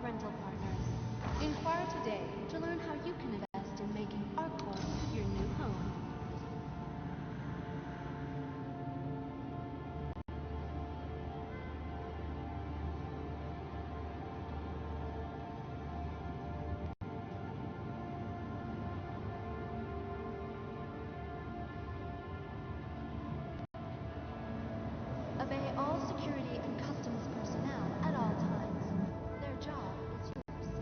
rental partners. Inquire today to learn how you can invest in making Arcor your new home. Obey all security and customs personnel at all times. Their job is your safety.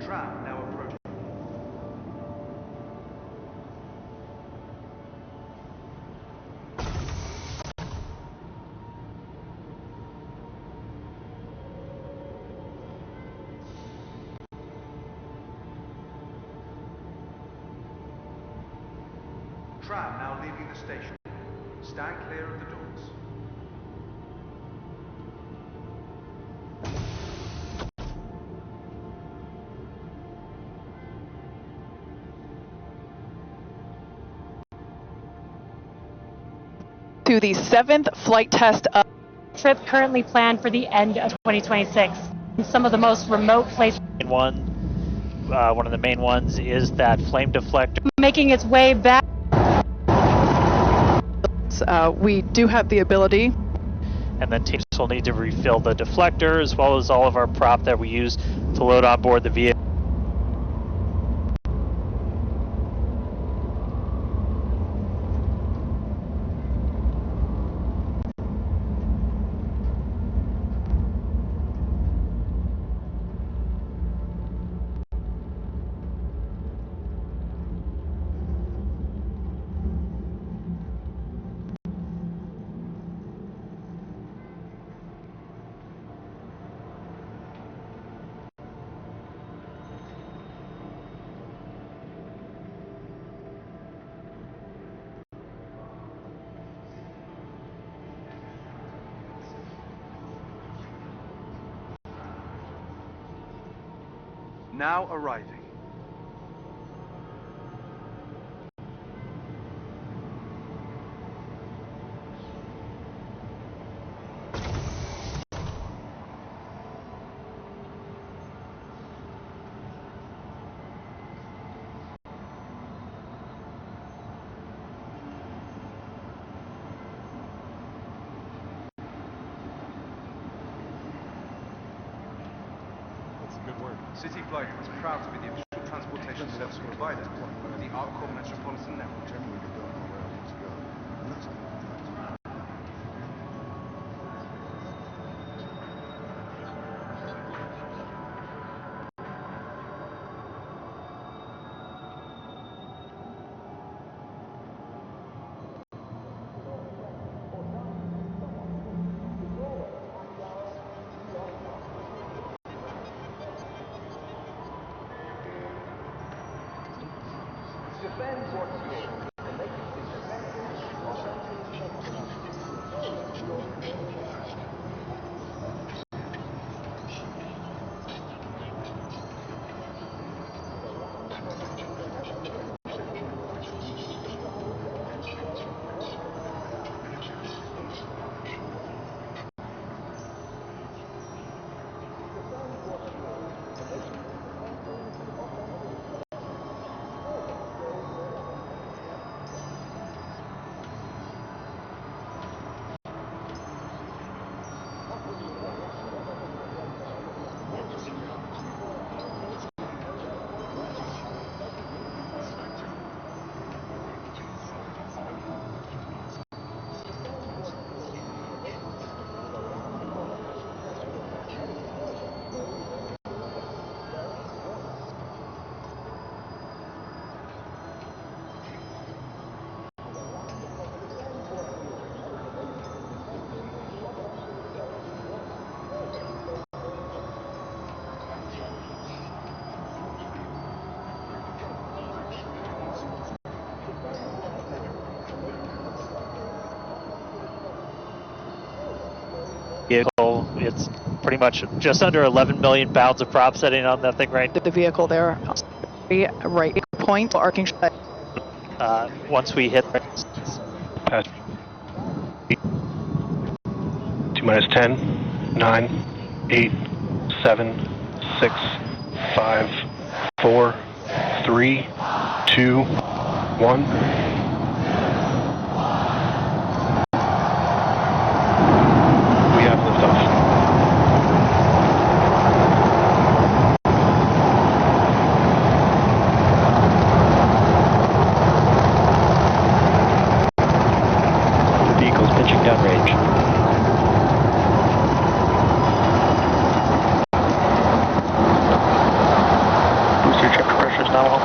Tram now approaching. Tram now leaving the station. Stand clear of the doors. To the 7th flight test of Trip currently planned for the end of 2026. Some of the most remote places. One of the main ones is that flame deflector. Making its way back. we do have the ability. And then teams will need to refill the deflector as well as all of our prop that we use to load on board the vehicle. Now arriving. Good work. City Flight is proud to be the official transportation service provider of the Arcor Metropolitan Network. Generally, we don't know where I need to go. And that's Defend what's yours and make it defensive. it's pretty much just under 11 million pounds of prop setting on that thing right The vehicle there, right point, arcing shot. once we hit Pass. T-minus 10, 9, 8, 7, 6, 5, 4, 3, 2, 1. We have liftoff. The vehicle's pitching downrange. Booster check pressure is nominal.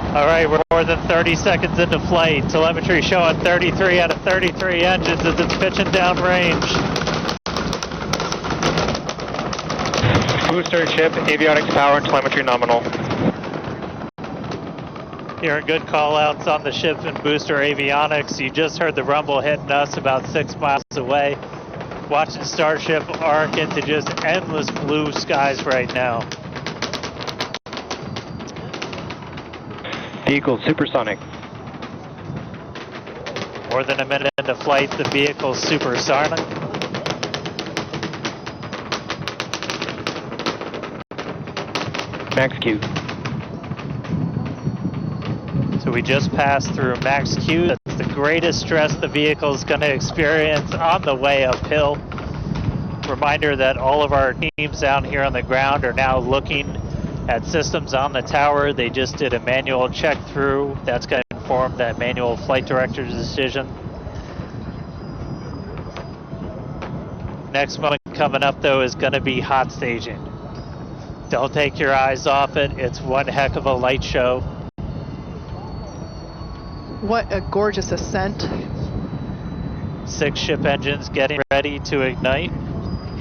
All right, we're more than 30 seconds into flight. Telemetry showing 33 out of 33 engines as it's pitching downrange. Booster, ship, avionics, power, and telemetry nominal. Hearing good call-outs on the ship and booster avionics. You just heard the rumble hitting us about 6 miles away. Watching Starship arc into just endless blue skies right now. Vehicle supersonic. More than a minute into flight, the vehicle's supersonic. Max Q. So we just passed through max Q. That's the greatest stress the vehicle is going to experience on the way uphill. Reminder that all of our teams down here on the ground are now looking at systems on the tower. They just did a manual check through. That's going to inform that manual flight director's decision. Next moment coming up though is going to be hot staging. Don't take your eyes off it. It's one heck of a light show. What a gorgeous ascent. 6 ship engines getting ready to ignite.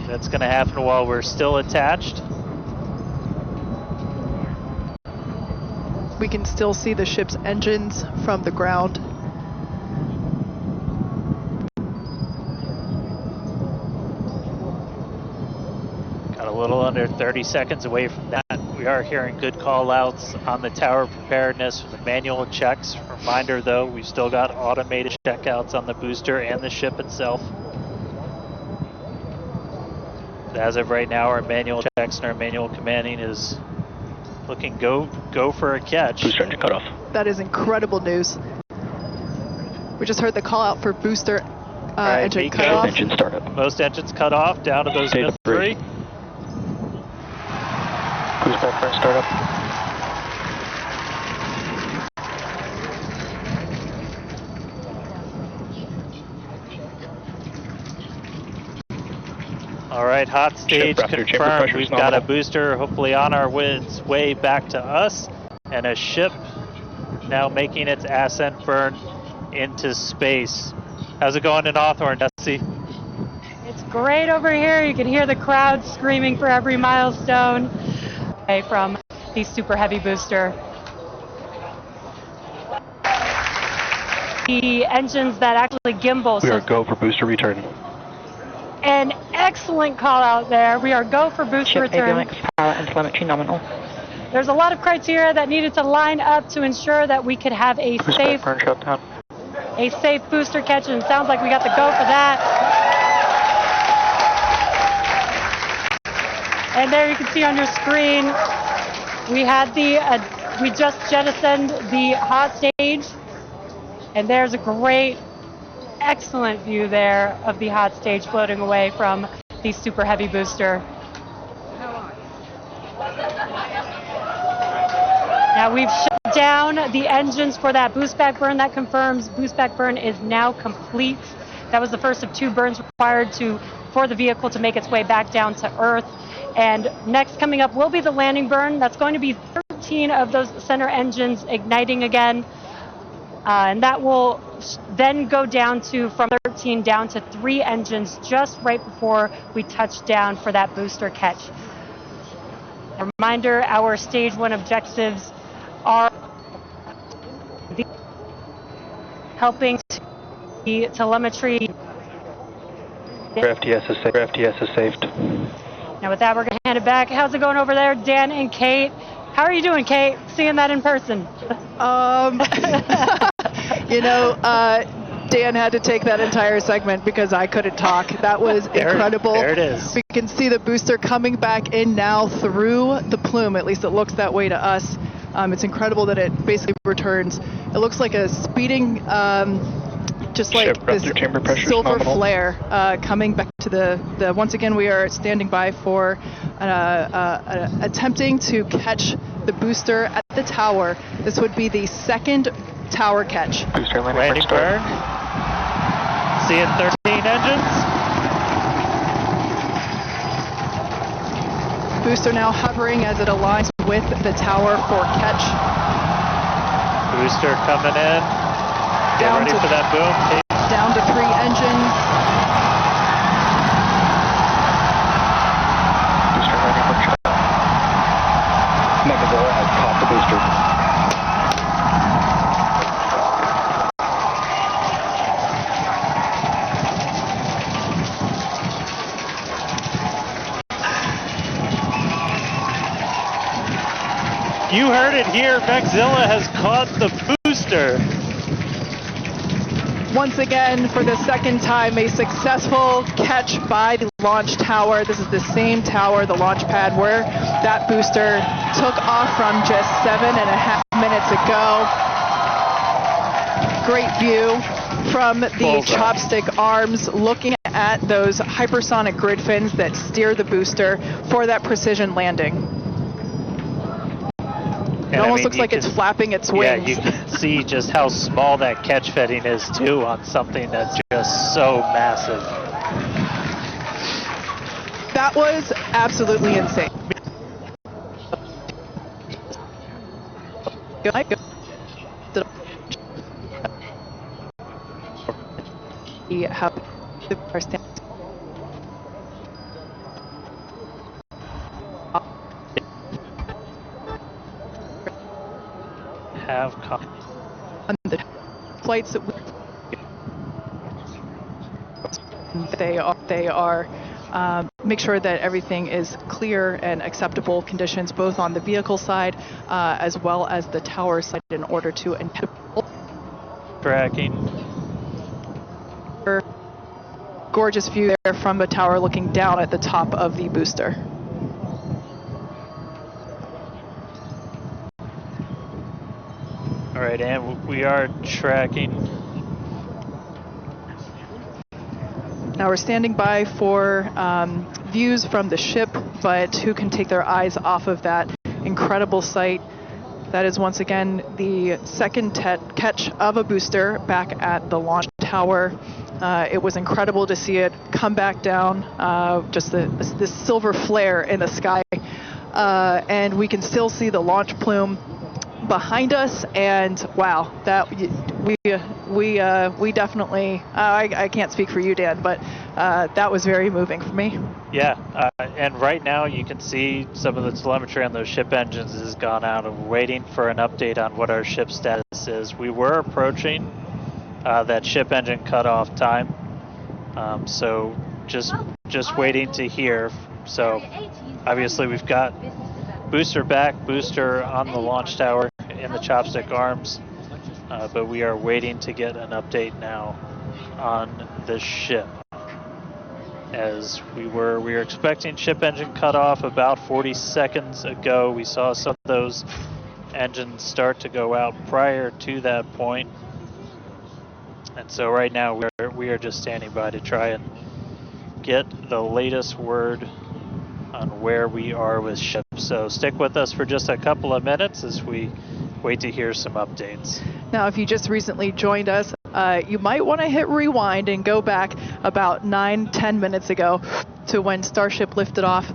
That's going to happen while we're still attached. We can still see the ship's engines from the ground. Got a little under 30 seconds away from that. We are hearing good call outs on the tower preparedness for the manual checks. Reminder though, we've still got automated checkouts on the booster and the ship itself. As of right now, our manual checks and our manual commanding is looking go for a catch. Booster engine cutoff. That is incredible news. We just heard the call out for booster engine BK. cutoff. Engine startup. Most engines cut off, down to those Stage 3. Cruise background startup. All right, hot stage confirmed. We've got a booster hopefully on our way back to us, and a ship now making its ascent burn into space. How's it going in Hawthorne, Dusty? It's great over here. You can hear the crowd screaming for every milestone from the Super Heavy booster. The engines that actually gimbal. We are go for booster return. An excellent call out there. We are go for booster return. Avionics, power, and telemetry nominal. There's a lot of criteria that needed to line up to ensure that we could have a safe booster catch, and it sounds like we got the go for that. And there you can see on your screen, we had we just jettisoned the hot stage, and there's a great, excellent view there of the hot stage floating away from the Super Heavy booster. Now we've shut down the engines for that boost back burn. That confirms boost back burn is now complete. That was the first of 2 burns required for the vehicle to make its way back down to Earth. And next coming up will be the landing burn. That's going to be 13 of those center engines igniting again. And that will then go down to, from 13 down to 3 engines just right before we touch down for that booster catch. A reminder, our stage 1 objectives are helping to the telemetry. Your FTS is safe. Your FTS is saved. Now with that, we're going to hand it back. How's it going over there, Dan and Kate? How are you doing, Kate? Seeing that in person. You know, Dan had to take that entire segment because I couldn't talk. That was incredible. There it is. We can see the booster coming back in now through the plume. At least it looks that way to us. It's incredible that it basically returns. It looks like a speeding, just like Ship this chamber pressure silver nominal. flare coming back to the. Once again, we are standing by for attempting to catch the booster at the tower. This would be the second tower catch. Booster Landing burn. Seeing 13 engines. Booster now hovering as it aligns with the tower for catch. Booster coming in. Get Down ready to- for that boom. Down to 3 engines. Booster landing for shot. Gameglass has caught the booster. You heard it here. Mechzilla has caught the booster. Once again, for the second time, a successful catch by the launch tower. This is the same tower, the launch pad, where that booster took off from just 7.5 minutes ago. Great view from the Bullseye. chopstick arms, looking at those hypersonic grid fins that steer the booster for that precision landing. It And I almost mean, looks you like it's can- flapping its Yeah, wings. you can see just how small that catch fetting is too on something that's just so massive. That was absolutely insane. We have our stand- Have on the flights that they are make sure that everything is clear and acceptable conditions both on the vehicle side as well as the tower side in order to tracking. gorgeous view there from the tower looking down at the top of the booster. All right, and we are tracking. Now we're standing by for views from the ship, but who can take their eyes off of that incredible sight? That is once again the second catch of a booster back at the launch tower. It was incredible to see it come back down, just this silver flare in the sky. And we can still see the launch plume behind us, and wow, that we definitely I can't speak for you, Dan, but that was very moving for me. Yeah, and right now you can see some of the telemetry on those ship engines has gone out, and we're waiting for an update on what our ship status is. We were approaching that ship engine cutoff time, so just waiting to hear. So obviously we've got booster back, booster on the launch tower in the chopstick arms, but we are waiting to get an update now on the ship. As we were expecting ship engine cutoff about 40 seconds ago. We saw some of those engines start to go out prior to that point. And so right now we are just standing by to try and get the latest word on where we are with ship. So stick with us for just a couple of minutes as we wait to hear some updates. Now, if you just recently joined us, you might want to hit rewind and go back about 9-10 minutes ago to when Starship lifted off.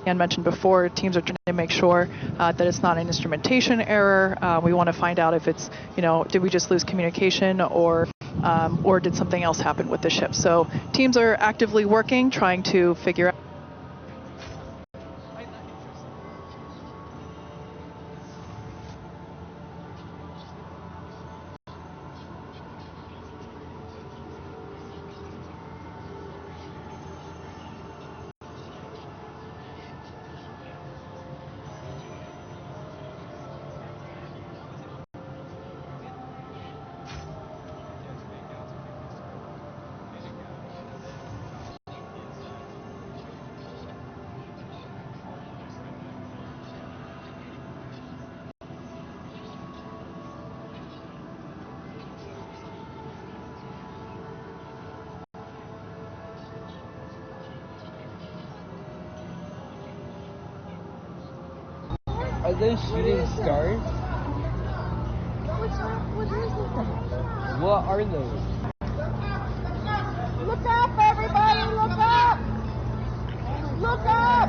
And mentioned before, teams are trying to make sure that it's not an instrumentation error. We want to find out if it's, did we just lose communication, or or did something else happen with the ship? So teams are actively working, trying to figure out. Are those shooting stars? What are those? Look up, everybody! Look up! Look up!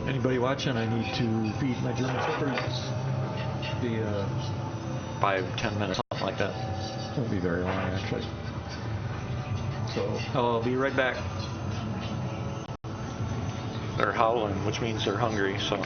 Anybody watching? I need to feed my German shepherds. Be 5-10 minutes, something like that. won't be very long actually. So I'll be right back. They're howling, which means they're hungry, so.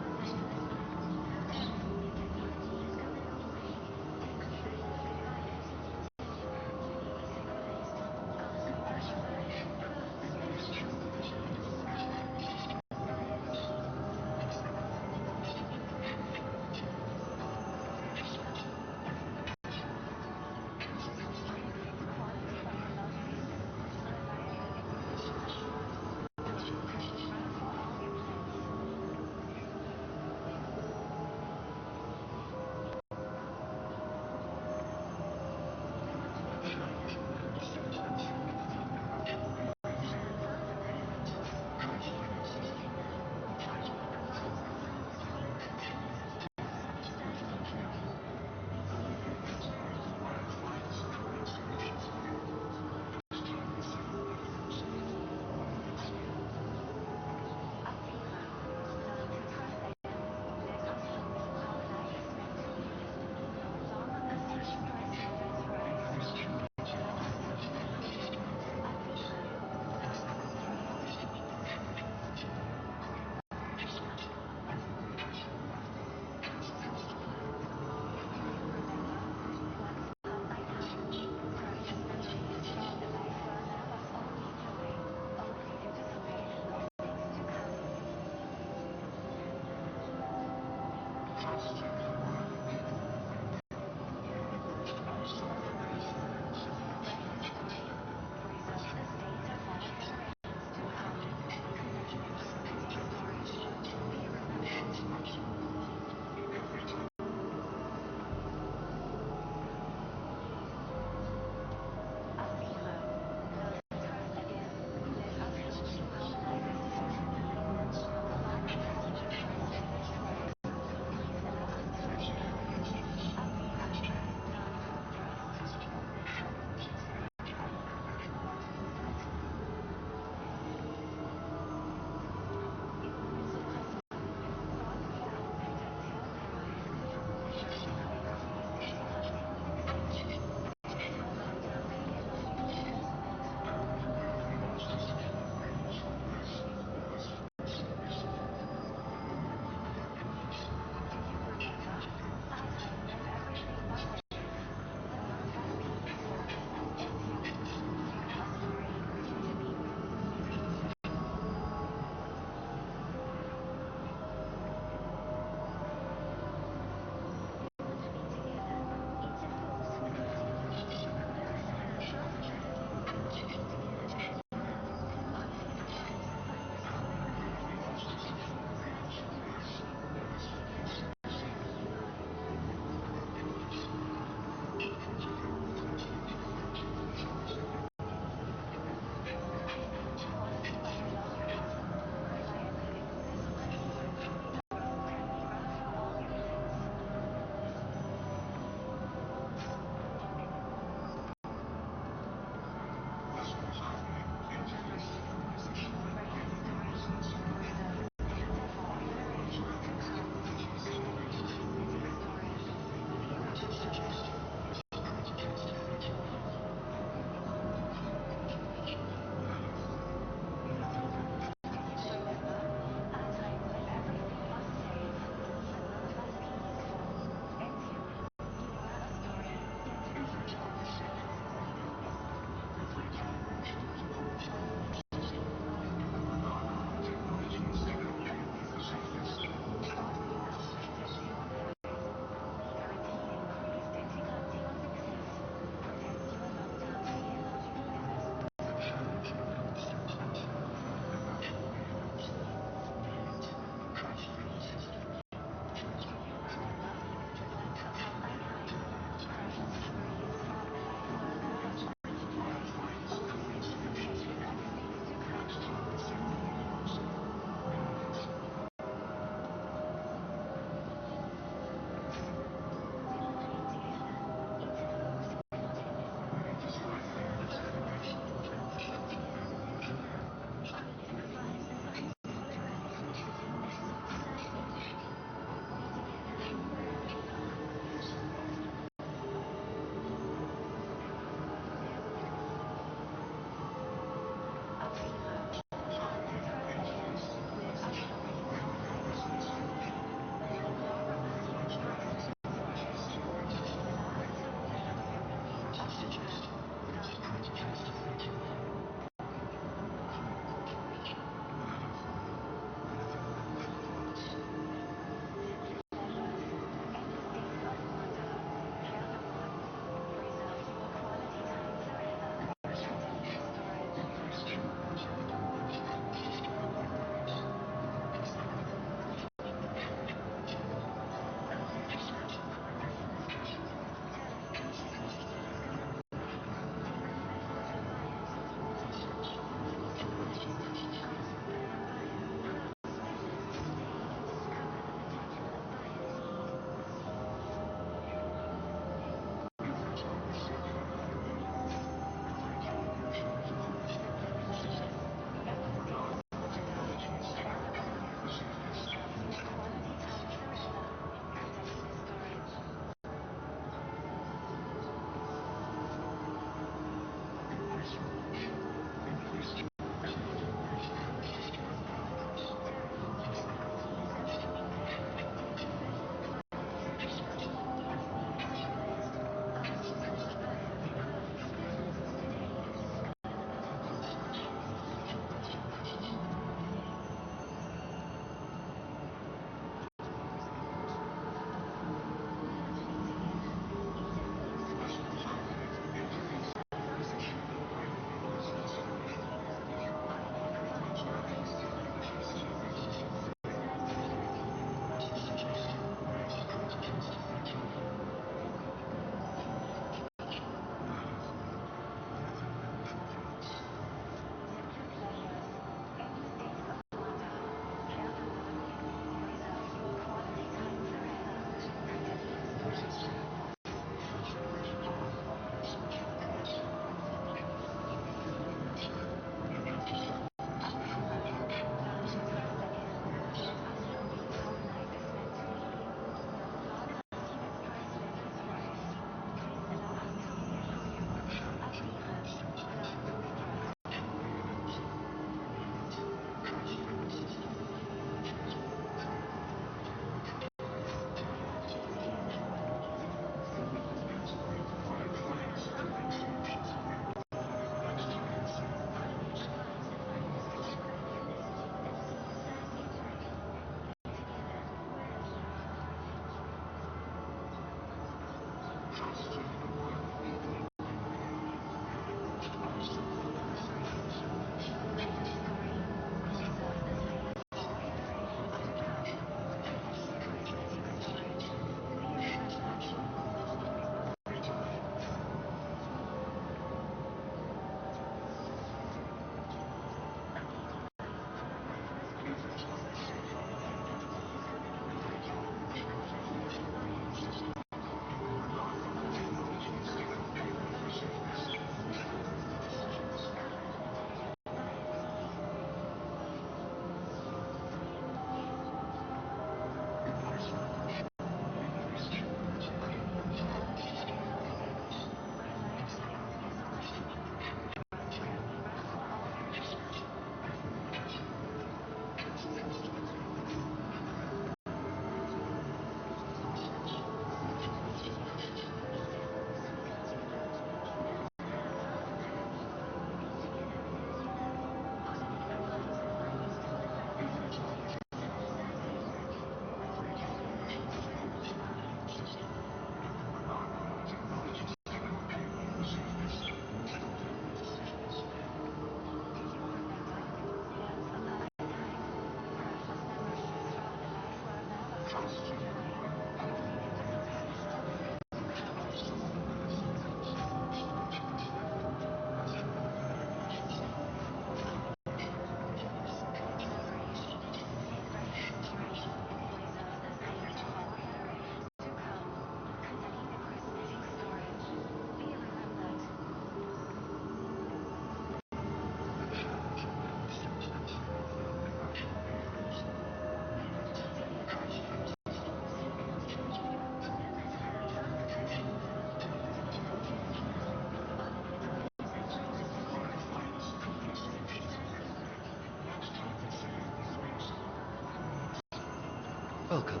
Welcome.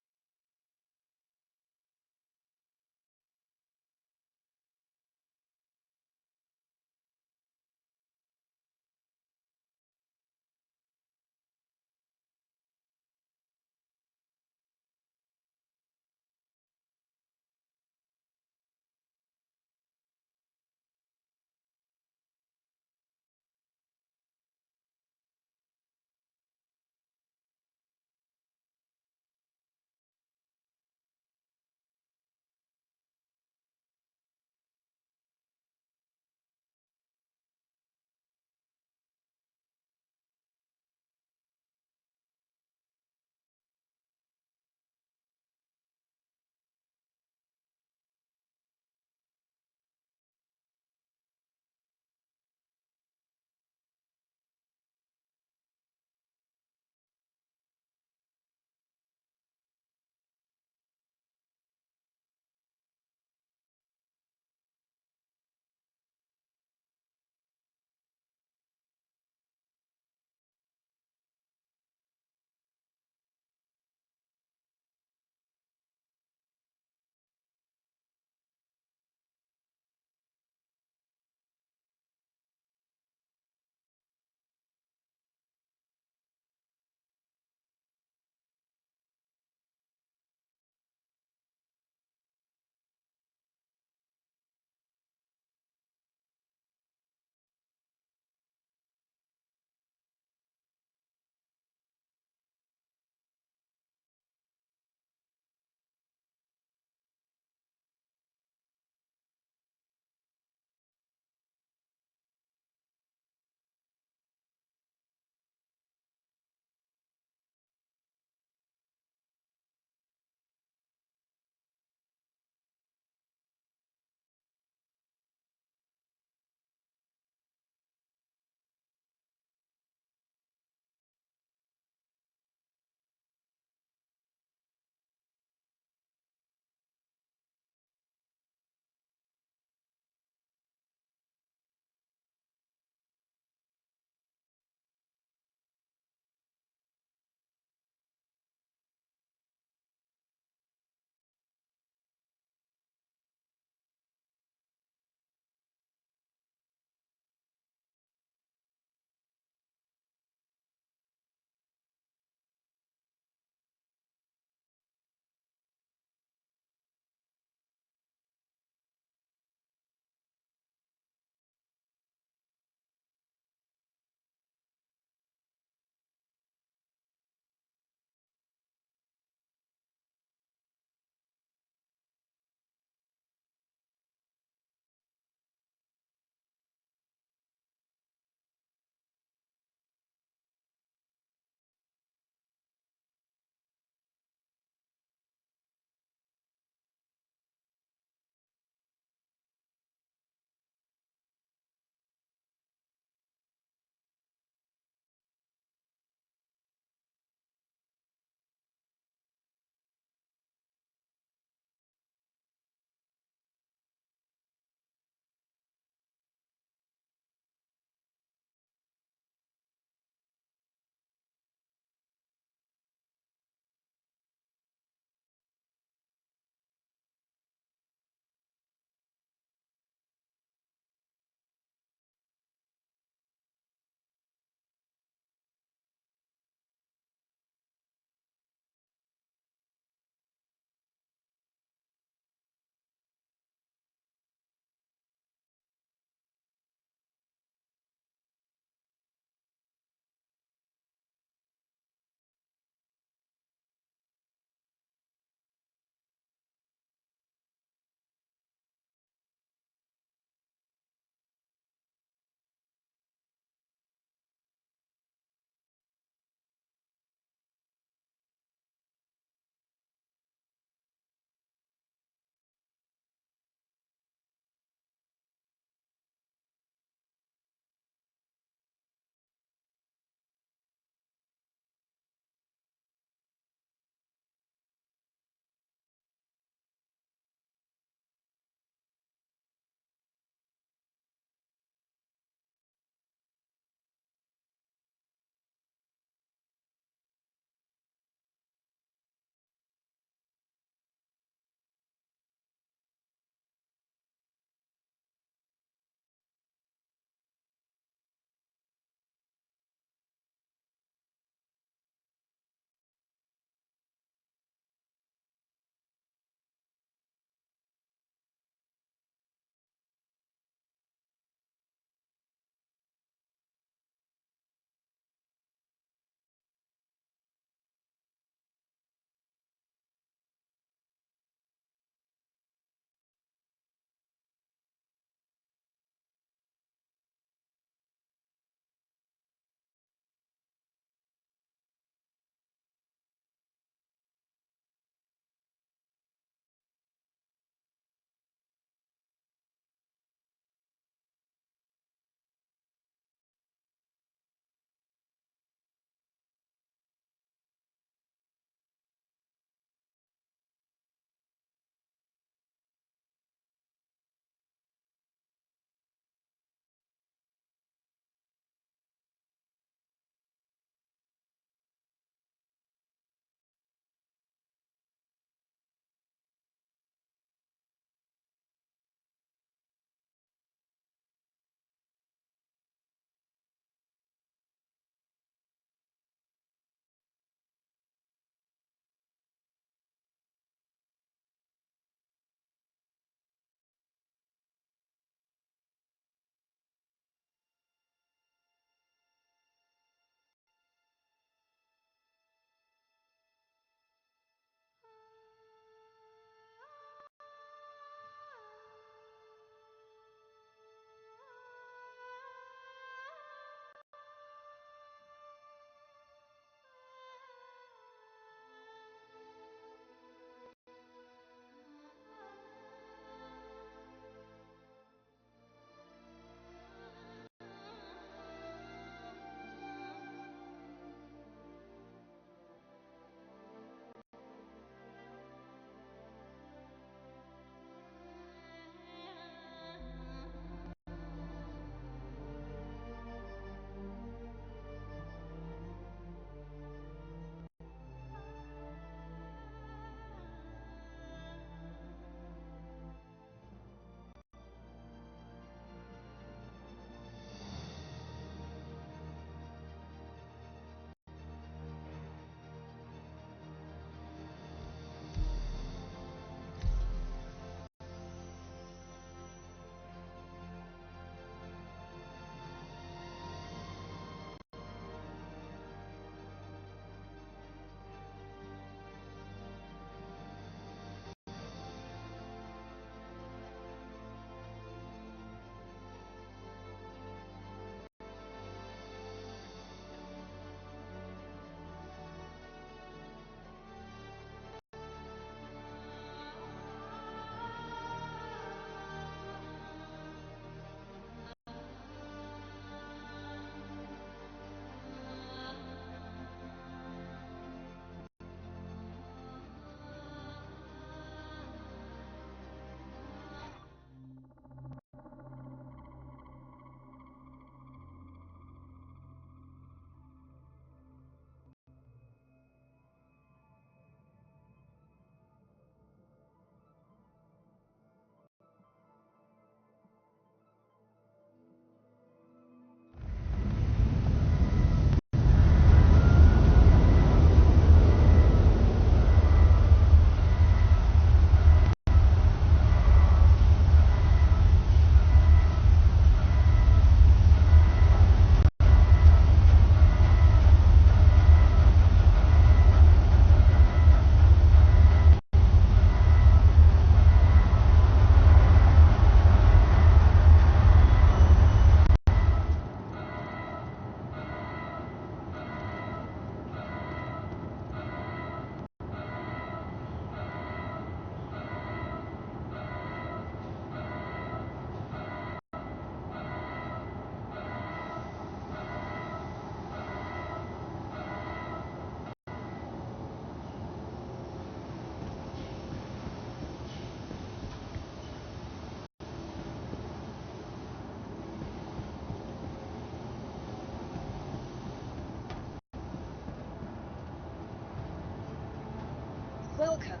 Welcome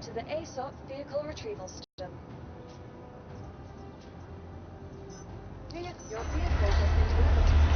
to the ASOP Vehicle Retrieval System. Your vehicle has been delivered to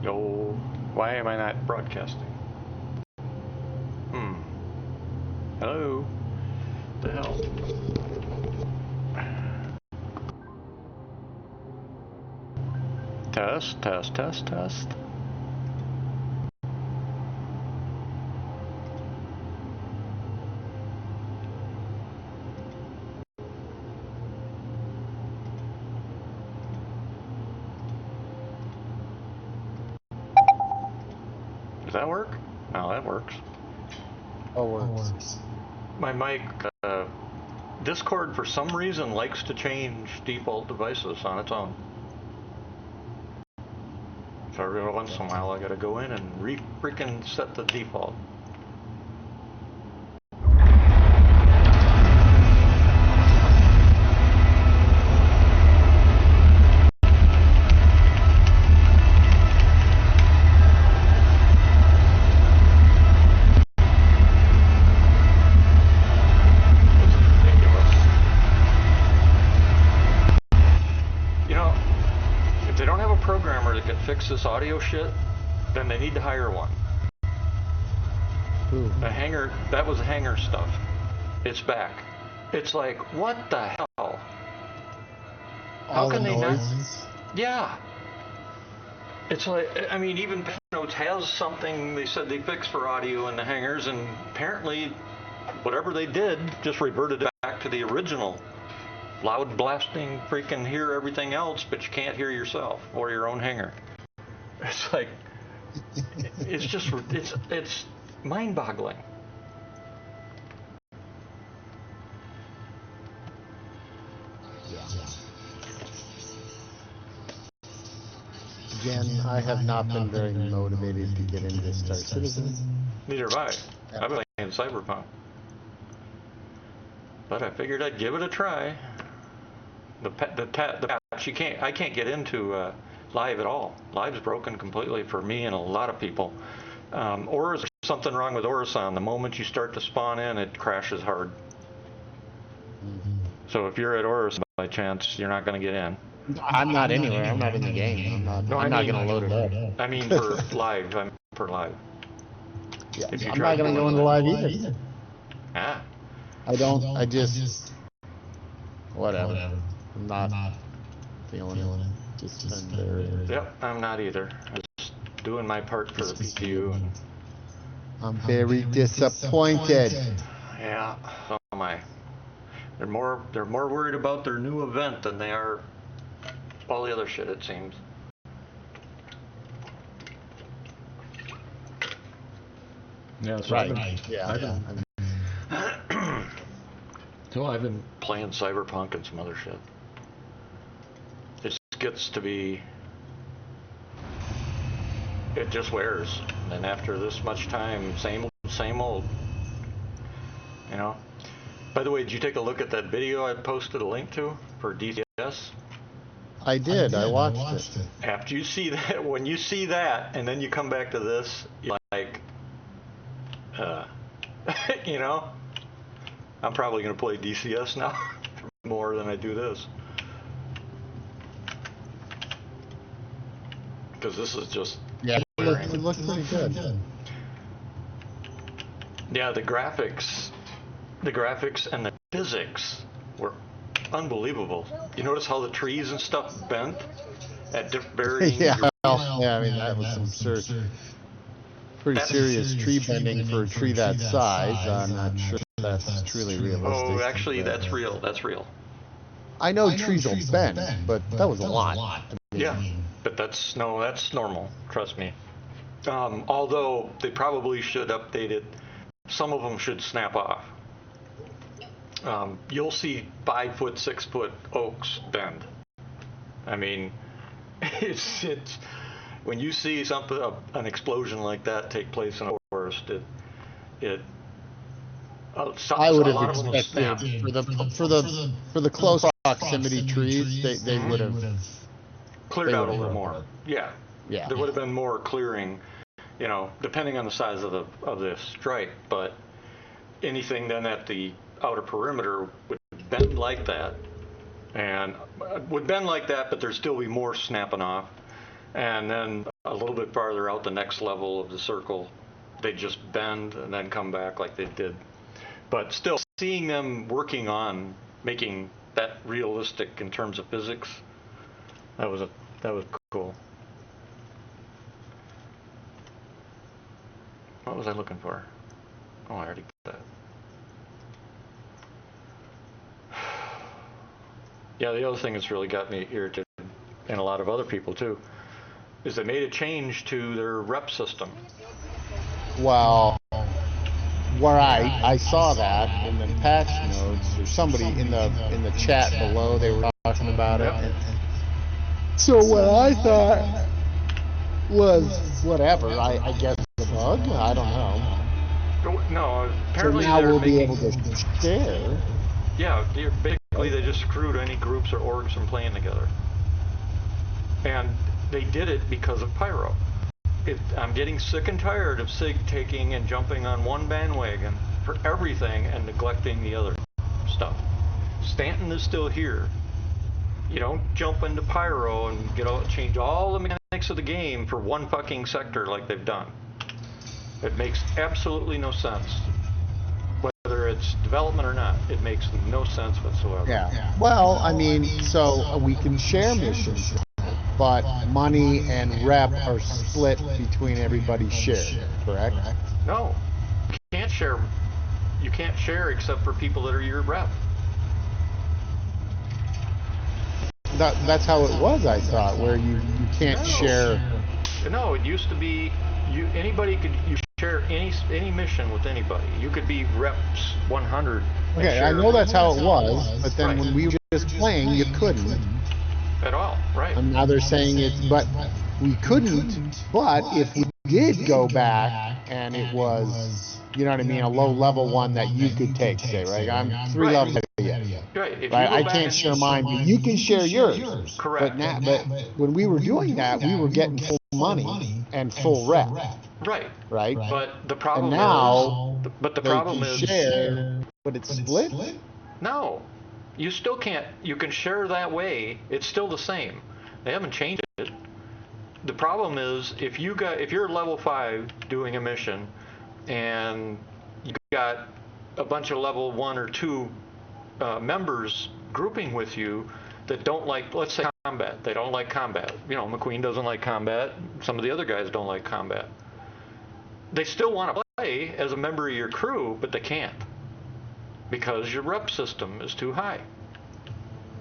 Yo, why am I not broadcasting? Hello? What the hell? Test, test, test, test. Does that work? No, that works. Oh, works. My mic, Discord for some reason likes to change default devices on its own. So every once in a while I gotta go in and freaking set the default. Fix this audio shit, then they need to hire one. Ooh. A hanger, that was hanger stuff. It's back. It's like, what the hell? How can they not? Yeah. It's like, I mean, even Notes has something they said they fixed for audio in the hangers, and apparently whatever they did just reverted it back to the original. Loud blasting, freaking hear everything else, but you can't hear yourself or your own hanger. It's like, it's just, it's mind-boggling. Jen, I have not been very motivated to get into Star Citizen. Neither have I. I've been playing Cyberpunk. But I figured I'd give it a try. The patch, I can't get into live at all. Live's broken completely for me and a lot of people. Or there's something wrong with Orison. The moment you start to spawn in, it crashes hard. So if you're at Orison by chance, you're not going to get in. I'm not anywhere. I'm not in the game. I'm not going to load it up. I mean for live. Yeah, I'm not going to go into live either. Ah. I just whatever. I'm not feeling it. Just been there. Yep, I'm not either. I'm just doing my part for the PTU. And I'm very disappointed. Yeah, so am I. They're more worried about their new event than they are all the other shit, it seems. Yeah, so right. I've been playing Cyberpunk and some other shit. It just gets to be, it just wears. And after this much time, same old. You know. By the way, did you take a look at that video I posted a link to for DCS? I did. I watched it. After you see that, when you see that, and then you come back to this, you're like, you know, I'm probably going to play DCS now more than I do this. Because this is just... Yeah, it looks pretty good. Yeah, the graphics and the physics were unbelievable. You notice how the trees and stuff bent at varying degrees? I mean, that was some pretty serious tree bending for a tree that size. I'm not sure that's truly realistic. Oh, actually, that's real. That's real. I know trees will bend, but that was a lot. Yeah, but that's normal. Trust me. Although they probably should update it. Some of them should snap off. You'll see 5-foot, 6-foot oaks bend. I mean, it's when you see an explosion like that take place in a forest, I would have expected for the close proximity trees, they would have cleared out a little more. Yeah. Yeah. There would have been more clearing, you know, depending on the size of the strike, but anything then at the outer perimeter would bend like that, but there'd still be more snapping off, And then a little bit farther out the next level of the circle, they just bend and then come back like they did. But still, seeing them working on making that realistic in terms of physics, that was cool. What was I looking for? Oh, I already got that. Yeah, the other thing that's really got me irritated, and a lot of other people too, is they made a change to their rep system. Well, where I saw that in the patch notes, or somebody in the chat below, they were talking about it. And so what I thought was whatever. I guess a bug. I don't know. No, apparently so now they're we'll making, be able to share. Yeah, basically they just screwed any groups or orgs from playing together, and they did it because of Pyro. I'm getting sick and tired of SIG taking and jumping on one bandwagon for everything and neglecting the other stuff. Stanton is still here. You don't jump into Pyro and change all the mechanics of the game for one fucking sector like they've done. It makes absolutely no sense. Whether it's development or not, it makes no sense whatsoever. Yeah. Well, I mean, so we can share missions, but money and rep are split between everybody shared, correct? No, you can't share. You can't share except for people that are your rep. That's how it was, I thought, where you can't share. No, it used to be anybody could share any mission with anybody. You could be reps 100. Okay, I know that's how it was, but then when we were just playing, you couldn't. At all, right. And now they're saying but we couldn't, but if we did go back and it was, you know what I mean, a low level one that you could take, say, right? I'm 3 levels yet. Right. I can't share mine, but you can share yours. Correct. But when we were doing that, we were getting full money and full rep. Right. Right. But the problem and now is, but the problem is, share, but it's split. No, you still can't. You can share that way. It's still the same. They haven't changed it. The problem is if you're level 5 doing a mission, and you got a bunch of level 1 or 2 members grouping with you that don't like, let's say, combat. They don't like combat. You know, McQueen doesn't like combat. Some of the other guys don't like combat. They still want to play as a member of your crew, but they can't because your rep system is too high.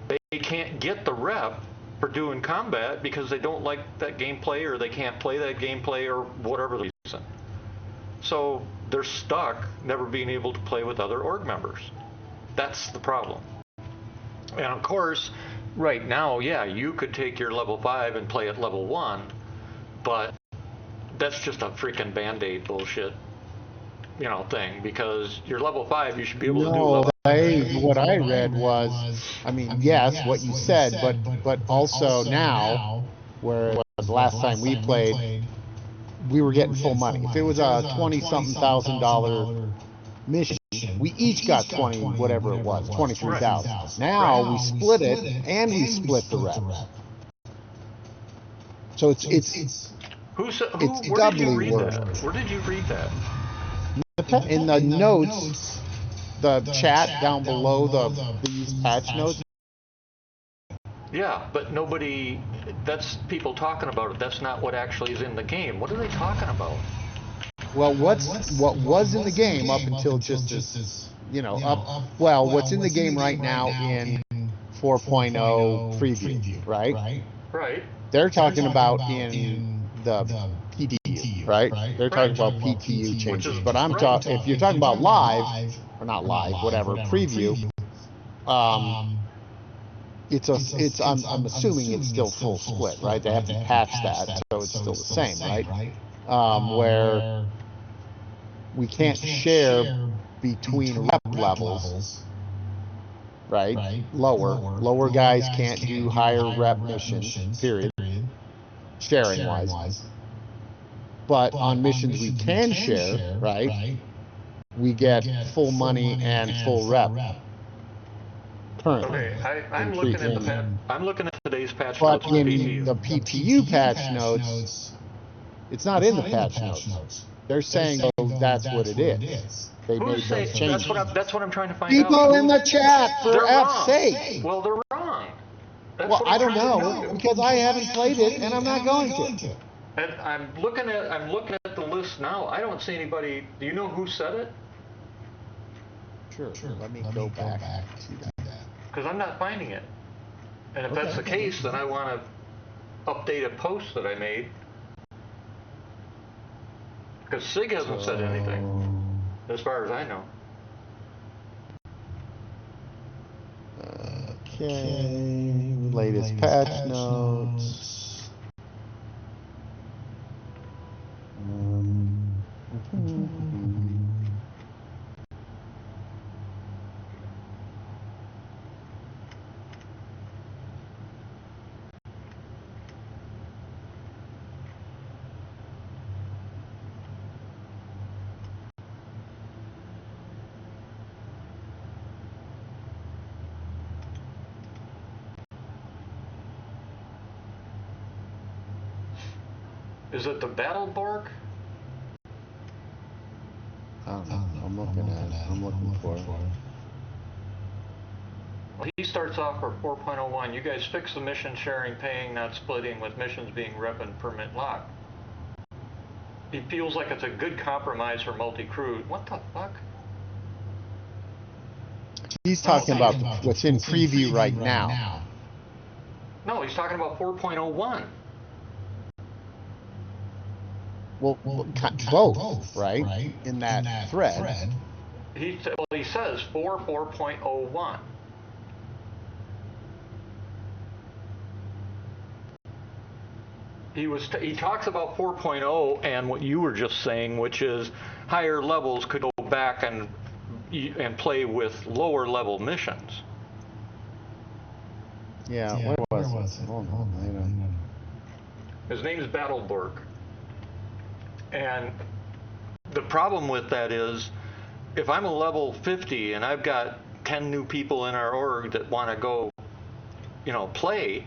They can't get the rep for doing combat because they don't like that gameplay, or they can't play that gameplay, or whatever the reason. So they're stuck never being able to play with other org members. That's the problem. And of course, right now, yeah, you could take your level 5 and play at level 1, but that's just a freaking Band-Aid bullshit, thing, because you're level 5, you should be able to do level 5. What I read was, I mean, yes, what you said, but also now, where the last time we played, we were getting full money. If it was a $20-something thousand mission, we each got 20, whatever it was, 23,000. Now we split it, and we split the rep. So it's where did you read that? Where did you read that? In the notes, the chat down below these patch notes. Yeah, but that's people talking about it. That's not what actually is in the game. What are they talking about? Well, what was in the game up until just this, what's in the game right now in 4.0 preview, right? Right. They're talking about in the PTU, right? They're talking about PTU changes. But I'm talking, if you're talking about live, or not live, whatever, preview, I'm assuming it's still full split, right? They haven't patched that, so it's still the same, right? Where we can't share between rep levels, right? Lower guys can't do higher rep missions, period, sharing-wise. But on missions we can share, right? We get full money and full rep. currently. Okay, I'm looking at I'm looking at today's patch But notes for in PTU. the PTU patch notes, it's not in the patch notes. They're saying, oh, that's what it is. They made Who's saying those changes. that's what I'm trying to find People out. in the chat, for They're F's wrong. sake. Well, they're wrong. That's Well, what I I'm don't trying to know, tell you. because I haven't played it, and I'm not going to. And I'm looking at the list now. I don't see anybody. Do you know who said it? Sure, let me go back to that. Because I'm not finding it. And if that's the case, then I want to update a post that I made. Because Sig hasn't said anything, as far as I know. Okay, latest patch notes. Is it the Battle Borg? I don't know. I'm looking at it. I'm looking for it. Well, he starts off for 4.01. You guys fix the mission sharing, paying, not splitting, with missions being rep and permit locked. He feels like it's a good compromise for multi-crew. What the fuck? He's talking about what's in preview right now. No, he's talking about 4.01. Well, both, right? In that thread. He says 4.01. He talks about 4.0 and what you were just saying, which is higher levels could go back and play with lower level missions. Yeah, where was it? Hold on. His name is Battleborg. And the problem with that is, if I'm a level 50 and I've got 10 new people in our org that want to go, play,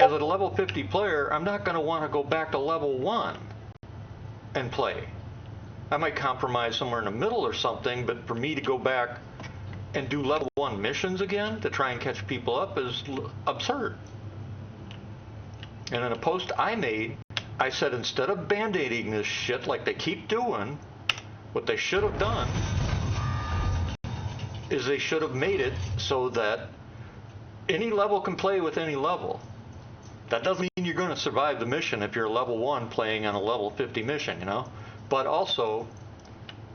as a level 50 player, I'm not going to want to go back to level 1 and play. I might compromise somewhere in the middle or something, but for me to go back and do level 1 missions again to try and catch people up is absurd. And in a post I made, I said, instead of band-aiding this shit like they keep doing, what they should have done is they should have made it so that any level can play with any level. That doesn't mean you're going to survive the mission if you're a level 1 playing on a level 50 mission, But also,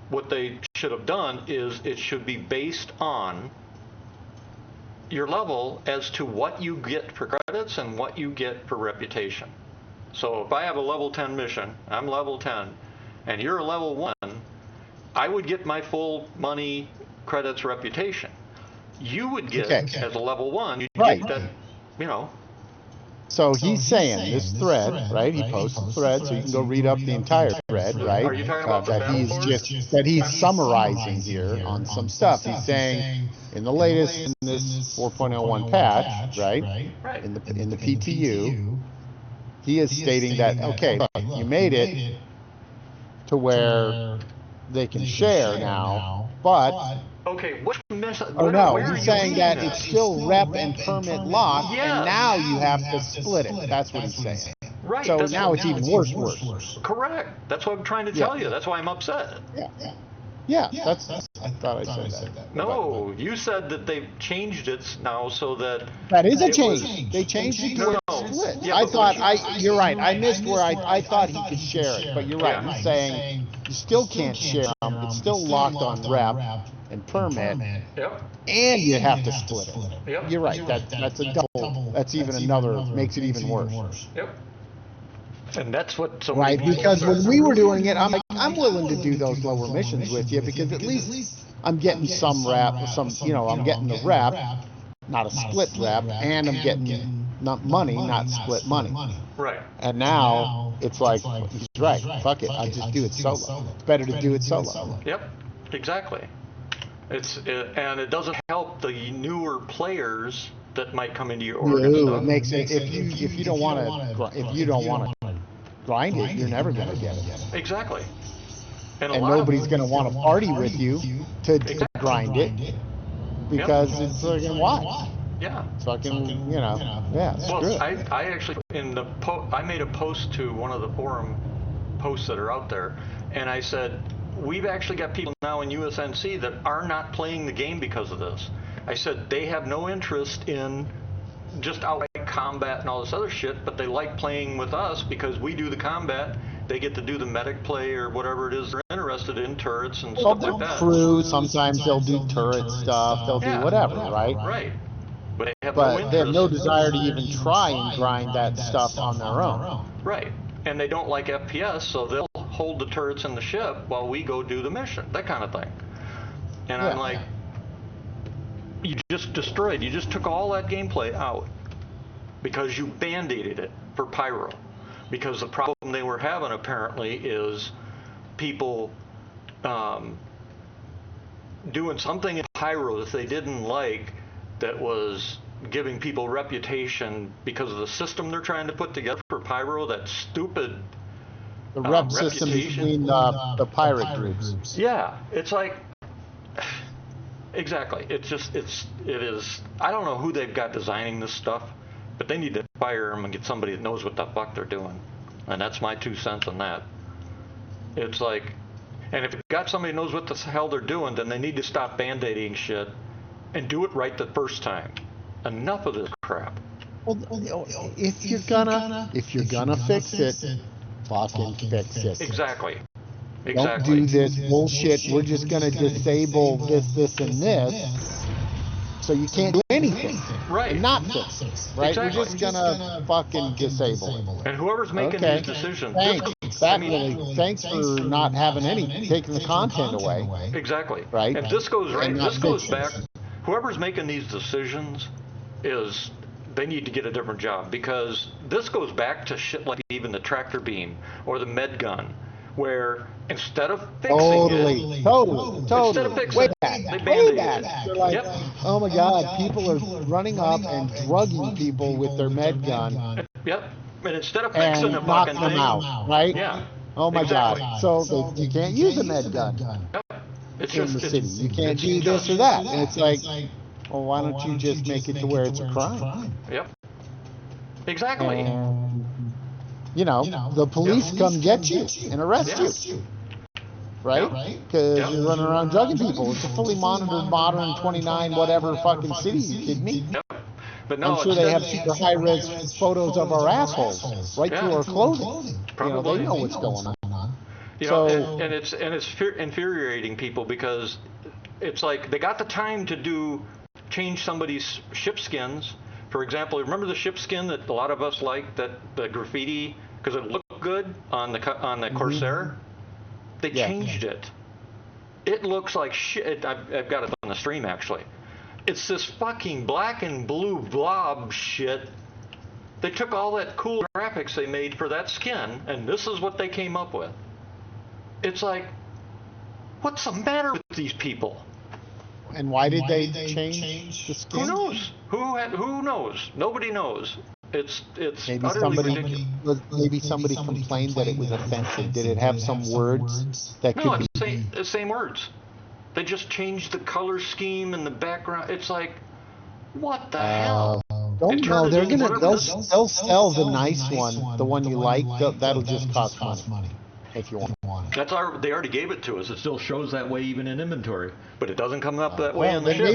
what they should have done is it should be based on your level as to what you get for credits and what you get for reputation. So if I have a level 10 mission, I'm level 10, and you're a level 1, I would get my full money, credits, reputation. You would get, as a level 1, you'd get that, So he's saying this thread, right? He posts a thread, so you can go read up the entire thread, right? Are you talking about that he's summarizing here on some stuff. He's saying in the latest, in this 4.01 patch, right? In the PTU, he is stating that, okay, look, you made it to where they can share now, but... Okay, what mission? Oh no, he's saying that it's still rep and permit locked, and now you have to split it. That's what he's saying. Right. So now it's even worse. Correct. That's what I'm trying to tell you. That's why I'm upset. Yeah, that's I thought I said that. No, you said that they've changed it now so that... That is a change. They changed it to where it's split. Yeah, I thought, you're right, I missed where I thought he could share it, but you're right. He's saying you still can't share them. It's still locked on rep and permit, and you have to split it. Yep. You're right. That's a double. That's even another. Makes it even worse. Yep. And that's what. So right, because when we were doing it, I'm willing to do those lower missions with you because at least I'm getting some rep, I'm getting the rep, not a split rep, and I'm getting not money, not split money. Right. And now it's like he's right. Fuck it. I just do it solo. It's better to do it solo. Yep. Exactly. And it doesn't help the newer players that might come into your No, org and it stuff. makes it, if you don't want to grind it, you're never going to get it. Exactly. And nobody's going to want to party with you to grind it because it's like, why? Yeah. Fucking, yeah, screw it. I actually, I made a post to one of the forum posts that are out there, and I said, we've actually got people now in USNC that are not playing the game because of this. I said they have no interest in just outright combat and all this other shit, but they like playing with us because we do the combat. They get to do the medic play or whatever it is they're interested in, turrets and stuff like that. Crew, sometimes they'll do turret stuff, they'll do whatever, right? Right. But they have no desire to even try and grind that stuff on their own. Right. And they don't like FPS, so they'll hold the turrets in the ship while we go do the mission, that kind of thing. And I'm like, you just took all that gameplay out because you band-aided it for Pyro. Because the problem they were having apparently is people doing something in Pyro that they didn't like that was giving people reputation because of the system they're trying to put together for Pyro, that stupid the rep system between the pirate groups. Yeah, it's like, exactly. It is, I don't know who they've got designing this stuff, but they need to fire them and get somebody that knows what the fuck they're doing. And that's my 2 cents on that. It's like, and if you've got somebody who knows what the hell they're doing, then they need to stop band-aiding shit and do it right the first time. Enough of this crap. Well, if you're gonna fix it, fucking fix it. Exactly. Don't do this bullshit. We're just gonna disable this, and this, so you can't do anything. Right. And not fix it. Right. Exactly. We're just gonna fucking disable it. And whoever's making these decisions. Thanks for not having taking the content away. Exactly. Right. And this goes back. Whoever's making these decisions they need to get a different job, because this goes back to shit like even the tractor beam or the med gun, where instead of fixing totally. instead of fixing they band-aid it. They're like, oh my god, people are running up and drugging people with their med gun. Yep. And instead of fixing the fucking them thing, out, right? Yeah. Oh my god. So you can't use a med gun in the city. You can't do this or that. And it's like, well, why don't you just make it to where it's a crime? Yep. Exactly. And, the police come get you and arrest you. Right? Because you're running around drugging people. It's a fully monitored, modern, 29, whatever fucking city. You kidding me? Yep. But no, I'm sure they have super high-res photos of our assholes right through our clothing. Probably. They know what's going on. And it's infuriating people, because it's like they got the time to change somebody's ship skins. For example, remember the ship skin that a lot of us liked, that the graffiti, because it looked good on the Corsair? They changed it. It looks like shit. I've got it on the stream, actually. It's this fucking black and blue blob shit. They took all that cool graphics they made for that skin, and this is what they came up with. It's like, what's the matter with these people? And why did they change the skin? Who knows? Who knows? Nobody knows. It's maybe utterly ridiculous. Maybe somebody complained that it was offensive. Did it have some words that could be? No, it's the same words. They just changed the color scheme and the background. It's like, what the hell? Don't know. They'll sell the nice one, the one you like. That'll just cost money if you want. They already gave it to us. It still shows that way even in inventory, but it doesn't come up that way on the ship.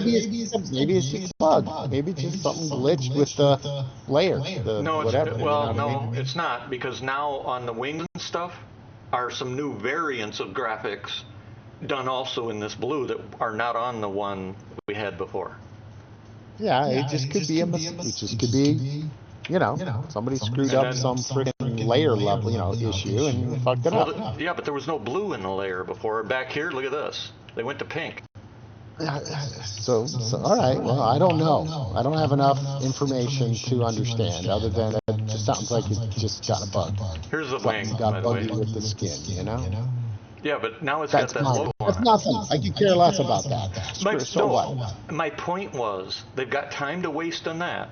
Maybe it's just a bug. Maybe it's just something glitched with the layer. It's not, because now on the wings and stuff are some new variants of graphics done also in this blue that are not on the one we had before. Yeah, it just could be a mistake. It just could be, somebody screwed up some freaking layer level, issue and fucked it up. Yeah, but there was no blue in the layer before. Back here, look at this. They went to pink. So all right. Well, I don't know. I don't have enough information to understand, other than it just sounds like it just got a bug. Here's the wing. Got bugged with the skin, Yeah, but now it's got that logo That's nothing. I could care less about that. So what? My point was, they've got time to waste on that,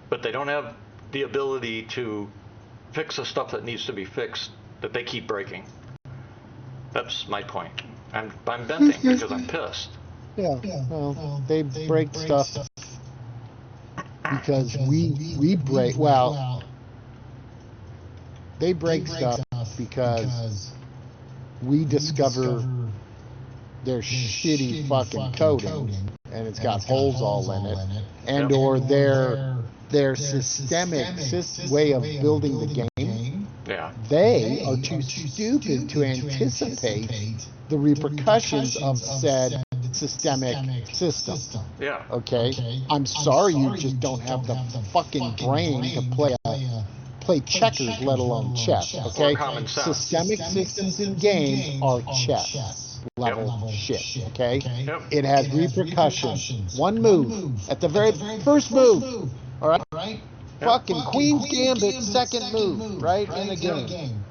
but they don't have the ability to fix the stuff that needs to be fixed that they keep breaking. That's my point. I'm venting because I'm pissed. Yeah, well, they break stuff because we break, well, they break stuff because we discover their shitty fucking coding and it's got holes all in it, and or their systemic way of building the game. Yeah. They are too stupid to anticipate the repercussions of said systemic system. Yeah. Okay? I'm sorry you just don't have the fucking brain to play checkers, let alone chess. Okay? Or common sense. Systemic systems in games are chess level shit. Okay? Yep. It has repercussions. One move at the very first move. All right? Fucking Queen's Gambit, second move, right, in the game.